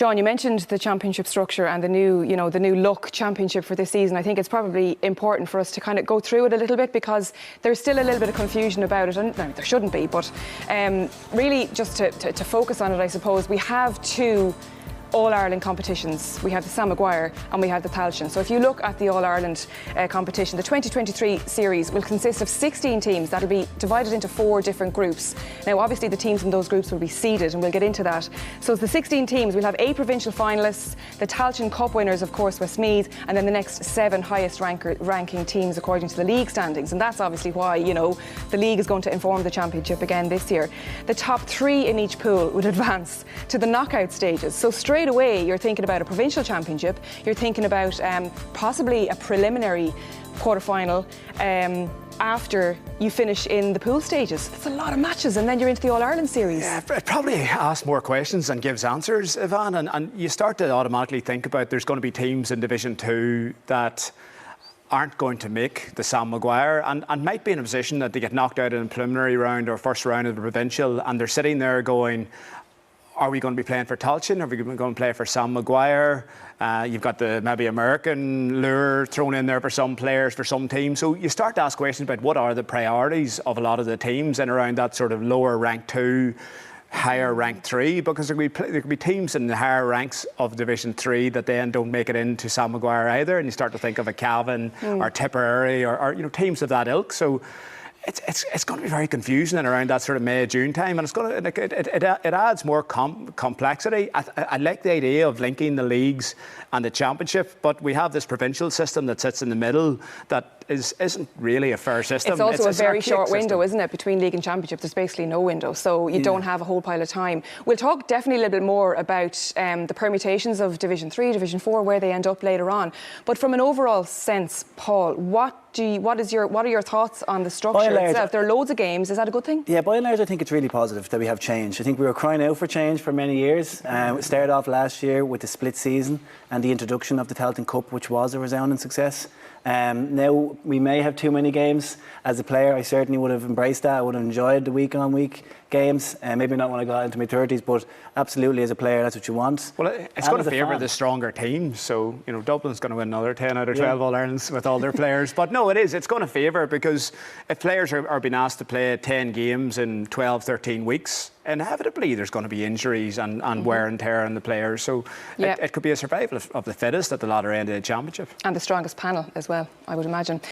John, you mentioned the championship structure and the new look championship for this season. I think it's probably important for us to kind of go through it a little bit because there's still a little bit of confusion about it, and no, there shouldn't be, but really just to focus on it, I suppose, we have two All-Ireland competitions. We have the Sam Maguire and we have the Tailteann. So if you look at the All-Ireland competition, the 2023 series will consist of 16 teams. That'll be divided into 4 different groups. Now, obviously, the teams in those groups will be seeded, and we'll get into that. So it's the 16 teams. We'll have 8 provincial finalists, the Tailteann Cup winners, of course, Westmeath, and then the next 7 highest ranking teams according to the league standings. And that's obviously why, the league is going to inform the championship again this year. The top 3 in each pool would advance to the knockout stages. So straight away, you're thinking about a provincial championship, you're thinking about possibly a preliminary quarter-final after you finish in the pool stages. That's a lot of matches, and then you're into the All-Ireland series. Yeah, it probably asks more questions than gives answers, Yvonne, and you start to automatically think about there's going to be teams in Division 2 that aren't going to make the Sam Maguire and might be in a position that they get knocked out in the preliminary round or first round of the provincial, and they're sitting there going, are we going to be playing for Tailteann? Are we going to play for Sam Maguire? You've got the maybe American lure thrown in there for some players, for some teams. So you start to ask questions about what are the priorities of a lot of the teams in around that sort of lower rank 2, higher rank 3, because there could be teams in the higher ranks of Division 3 that then don't make it into Sam Maguire either. And you start to think of a Cavan or Tipperary or teams of that ilk. So it's going to be very confusing in around that sort of May, June time, and it adds more complexity. I like the idea of linking the leagues and the championship, but we have this provincial system that sits in the middle that isn't really a fair system. It's also a very short window, isn't it, between league and championship? There's basically no window, so you don't have a whole pile of time. We'll talk definitely a little bit more about the permutations of Division 3, Division 4, where they end up later on. But from an overall sense, Paul, what are your thoughts on the structure itself? There are loads of games. Is that a good thing? Yeah, by and large, I think it's really positive that we have change. I think we were crying out for change for many years. It started off last year with the split season and the introduction of the Tailteann Cup, which was a resounding success. Now we may have too many games. As a player, I certainly would have embraced that. I would have enjoyed the week-on-week games. Maybe not when I got into my 30s, but absolutely as a player, that's what you want. Well, it's going to favour the stronger teams. So, Dublin's going to win another 10 out of 12 All-Irelands with all their players. But no, it's going to favour, because if players are being asked to play 10 games in 12, 13 weeks, inevitably there's going to be injuries and wear and tear on the players. So it could be a survival of the fittest at the latter end of the championship. And the strongest panel as well, I would imagine.